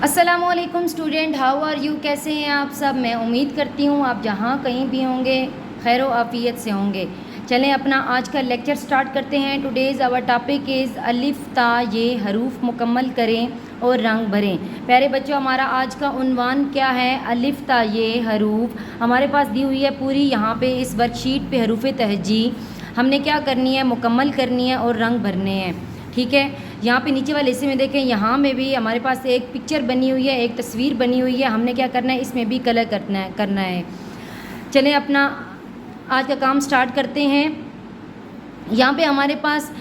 अस्सलामुअलैकुम student, how are you. कैसे हैं आप सब। मैं उम्मीद करती हूँ आप जहाँ कहीं भी होंगे खैर आफ़ियत से होंगे। चलें अपना आज का लेक्चर स्टार्ट करते हैं। टुडेज़ आवर टॉपिक इज़ अलिफ ता ये हरूफ मुकम्मल करें और रंग भरें। प्यारे बच्चों, हमारा आज का उन्वान क्या है? अलिफ ता ये हरूफ हमारे पास दी हुई है पूरी यहाँ पे इस वर्कशीट पे हरूफ तहजी हमने क्या करनी है? मुकम्मल करनी है और रंग भरने हैं। ठीक है, यहाँ पे नीचे वाले हिस्से में देखें, यहाँ में भी हमारे पास एक पिक्चर बनी हुई है, एक तस्वीर बनी हुई है। हमने क्या करना है? इसमें भी कलर करना है। चलें अपना आज का काम स्टार्ट करते हैं। यहाँ पे हमारे पास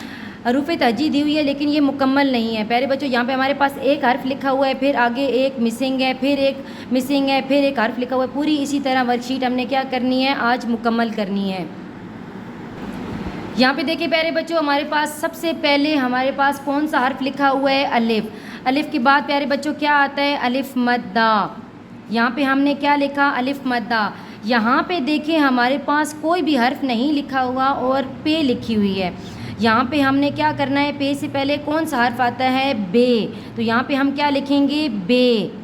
हरूफ तहजी दी हुई है लेकिन ये मुकम्मल नहीं है। प्यारे बच्चों, यहाँ पे हमारे पास एक हर्फ लिखा हुआ है, फिर आगे एक मिसिंग है, फिर एक मिसिंग है, फिर एक हर्फ लिखा हुआ है। पूरी इसी तरह वर्कशीट हमने क्या करनी है? आज मुकम्मल करनी है। यहाँ पे देखिए प्यारे बच्चों, हमारे पास सबसे पहले हमारे पास कौन सा हर्फ लिखा हुआ है? अलिफ। अलिफ के बाद प्यारे बच्चों क्या आता है? अलिफ मद्दा। यहाँ पे हमने क्या लिखा? अलिफ मद्दा। यहाँ पे देखिए हमारे पास कोई भी हर्फ नहीं लिखा हुआ और पे लिखी हुई है। यहाँ पे हमने क्या करना है? पे से पहले कौन सा हर्फ आता है? बे। तो यहाँ पे हम क्या लिखेंगे? बे।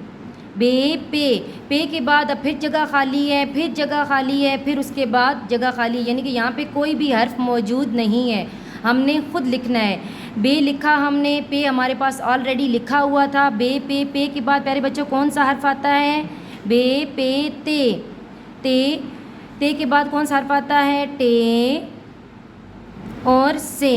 बे पे। पे के बाद अब फिर जगह खाली है, फिर जगह खाली है, फिर उसके बाद जगह खाली, यानी कि यहाँ पे कोई भी हर्फ मौजूद नहीं है। हमने खुद लिखना है। बे लिखा हमने, पे हमारे पास ऑलरेडी लिखा हुआ था। बे पे। पे के बाद प्यारे बच्चों कौन सा हर्फ आता है? बे पे ते। ते। ते के बाद कौन सा हर्फ आता है? टे और से।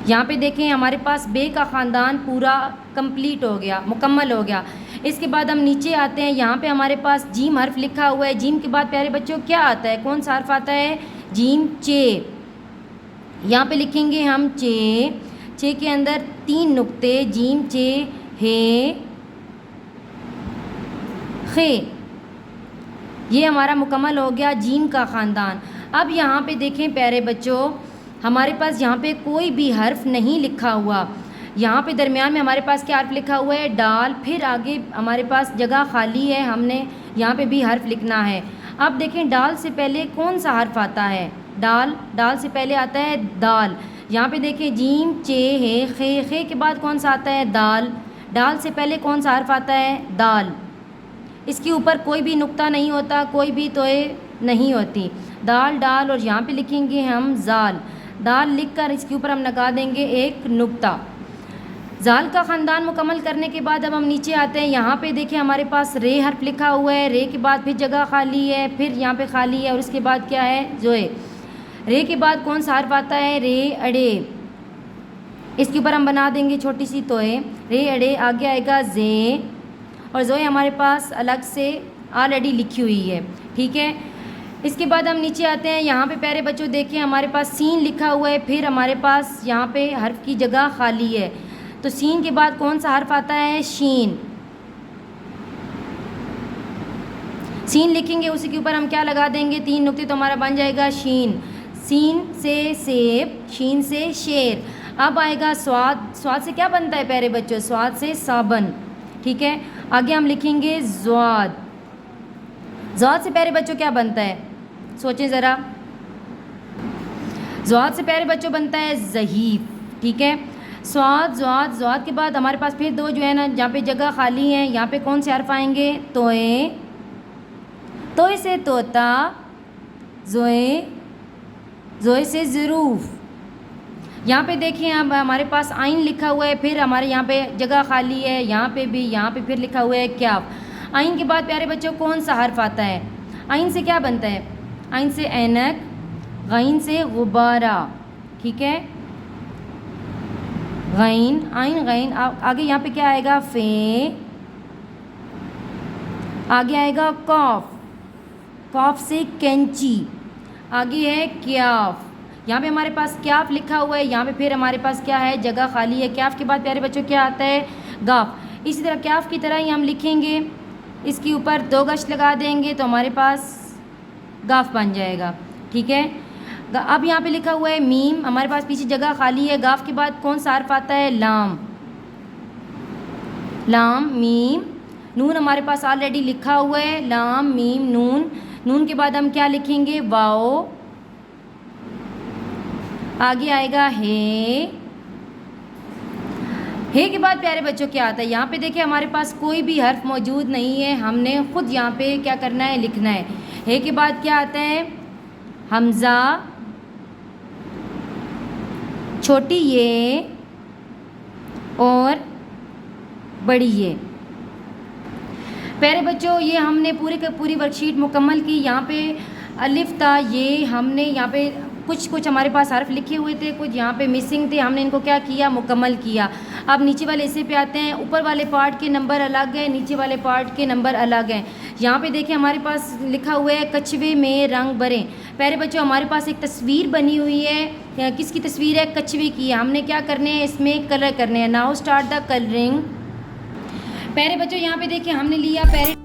यहाँ पे देखें हमारे पास बे का ख़ानदान पूरा कंप्लीट हो गया, मुकम्मल हो गया। इसके बाद हम नीचे आते हैं। यहाँ पे हमारे पास जीम हर्फ लिखा हुआ है। जीम के बाद प्यारे बच्चों क्या आता है? कौन सा हर्फ आता है? जीम चे। यहाँ पे लिखेंगे हम चे। चे के अंदर 3 नुक्ते, जीम चे हे खे। ये हमारा मुकम्मल हो गया जीम का ख़ानदान। अब यहाँ पे देखें प्यारे बच्चों, हमारे पास यहाँ पे कोई भी हर्फ नहीं लिखा हुआ। यहाँ पे दरमियान में हमारे पास क्या हर्फ लिखा हुआ है? डाल। फिर आगे हमारे पास जगह खाली है, हमने यहाँ पे भी हर्फ लिखना है। अब देखें डाल से पहले कौन सा हर्फ आता है? डाल। डाल से पहले आता है दाल। यहाँ पे देखें जीम चे हे खे। खे के बाद कौन सा आता है? दाल। डाल से पहले कौन सा हर्फ आता है? दाल। इसके ऊपर कोई भी नुक्ता नहीं होता, कोई भी तोए नहीं होती। दाल डाल और यहाँ पे लिखेंगे हम जाल। दाल लिखकर इसके ऊपर हम लगा देंगे एक नुक्ता। जाल का ख़ानदान मुकम्मल करने के बाद अब हम नीचे आते हैं। यहाँ पे देखिए हमारे पास रे हर्फ लिखा हुआ है। रे के बाद फिर जगह खाली है, फिर यहाँ पे खाली है और उसके बाद क्या है? जोए। रे के बाद कौन सा हर्फ आता है? रे अड़े। इसके ऊपर हम बना देंगे छोटी सी तोए। रे अड़े। आगे आएगा जे और जोए हमारे पास अलग से ऑलरेडी लिखी हुई है। ठीक है, इसके बाद हम नीचे आते हैं। यहाँ पे प्यारे बच्चों देखिए हमारे पास सीन लिखा हुआ है, फिर हमारे पास यहाँ पे हर्फ की जगह खाली है। तो सीन के बाद कौन सा हर्फ आता है? शीन। सीन लिखेंगे, उसी के ऊपर हम क्या लगा देंगे? 3 नुक्ते, तो हमारा बन जाएगा शीन। सीन से सेब, शीन से शेर। अब आएगा स्वाद। स्वाद से क्या बनता है प्यारे बच्चों? स्वाद से साबन। ठीक है, आगे हम लिखेंगे ज़्वाद। ज़्वाद से प्यारे बच्चों क्या बनता है? सोचें ज़रा। ज़्वाद से प्यारे बच्चों बनता है ज़हीफ़। ठीक है, स्वाद ज़्वाद। ज़्वाद के बाद हमारे पास फिर 2 जो है ना, जहाँ पे जगह खाली है, यहाँ पे कौन से हर्फ आएंगे? तोए। तोए से तोता। जोए। जोए से ज़रूफ़। यहाँ पे देखिए अब हमारे पास आइन लिखा हुआ है, फिर हमारे यहाँ पे जगह खाली है, यहाँ पे भी, यहाँ पे फिर लिखा हुआ है क्याफ। आइन के बाद प्यारे बच्चों कौन सा हर्फ आता है? आइन से क्या बनता है? आइन से ऐनक। गैन से गुब्बारा। ठीक है, गैन आइन गैन। आगे यहाँ पे क्या आएगा? फे। आगे आएगा कॉफ। कॉफ से कैंची। आगे है क्याफ। यहाँ पे हमारे पास क्याफ लिखा हुआ है, यहाँ पे फिर हमारे पास क्या है? जगह खाली है। क्याफ के बाद प्यारे बच्चों क्या आता है? गाफ। इसी तरह क्याफ की तरह ही हम लिखेंगे, इसके ऊपर 2 गश लगा देंगे तो हमारे पास गाफ बन जाएगा। ठीक है, अब यहाँ पे लिखा हुआ है मीम। हमारे पास पीछे जगह खाली है। गाफ के बाद कौन सा हर्फ आता है? लाम। लाम मीम। नून हमारे पास ऑलरेडी लिखा हुआ है, लाम मीम नून। नून के बाद हम क्या लिखेंगे? वाओ। आगे आएगा हे। हे के बाद प्यारे बच्चों क्या आता है, यहाँ पे देखिए हमारे पास कोई भी हर्फ मौजूद नहीं है, हमने खुद यहाँ पे क्या करना है, लिखना है। हे के बाद क्या आता है, हमज़ा, छोटी ये और बड़ी ये। प्यारे बच्चों ये हमने पूरी वर्कशीट मुकम्मल की। यहाँ पे अलिफ ता ये हमने यहाँ पे कुछ हमारे पास हर्फ लिखे हुए थे, कुछ यहाँ पे मिसिंग थे, हमने इनको क्या किया, मुकम्मल किया। अब नीचे वाले हिस्से पे आते हैं। ऊपर वाले पार्ट के नंबर अलग हैं, नीचे वाले पार्ट के नंबर अलग हैं। यहाँ पे देखिए हमारे पास लिखा हुआ है कछुए में रंग भरें। प्यारे बच्चों हमारे पास एक तस्वीर बनी हुई है, किसकी तस्वीर है, कछुए की। हमने क्या करने हैं, इसमें कलर करने हैं। Now start the colouring. प्यारे बच्चों यहाँ पे देखिए हमने लिया पैरेट।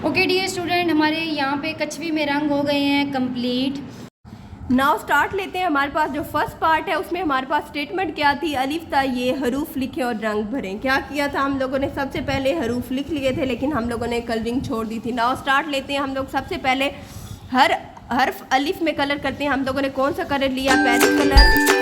ओके डियर स्टूडेंट, हमारे यहाँ पे कछुए में रंग हो गए हैं कंप्लीट। नाउ स्टार्ट लेते हैं। हमारे पास जो फर्स्ट पार्ट है उसमें हमारे पास स्टेटमेंट क्या थी, अलिफ ता ये हरूफ लिखे और रंग भरें। क्या किया था हम लोगों ने, सबसे पहले हरूफ लिख लिए थे लेकिन हम लोगों ने कलरिंग छोड़ दी थी। नाउ स्टार्ट लेते हैं हम लोग। सबसे पहले हर हर्फ अलिफ में कलर करते हैं। हम लोगों ने कौन सा कलर लिया, पैरेट कलर।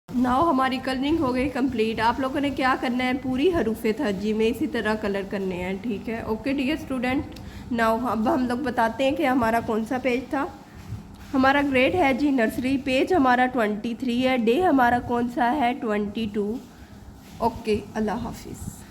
नाउ हमारी कलरिंग हो गई कंप्लीट। आप लोगों ने क्या करना है, पूरी हरूफ थर्जी में इसी तरह कलर करने हैं, ठीक है। ओके डियर स्टूडेंट, नाउ अब हम लोग बताते हैं कि हमारा कौन सा पेज था। हमारा ग्रेड है जी नर्सरी, पेज हमारा 23 है, डे हमारा कौन सा है 22। ओके, अल्लाह हाफिज़।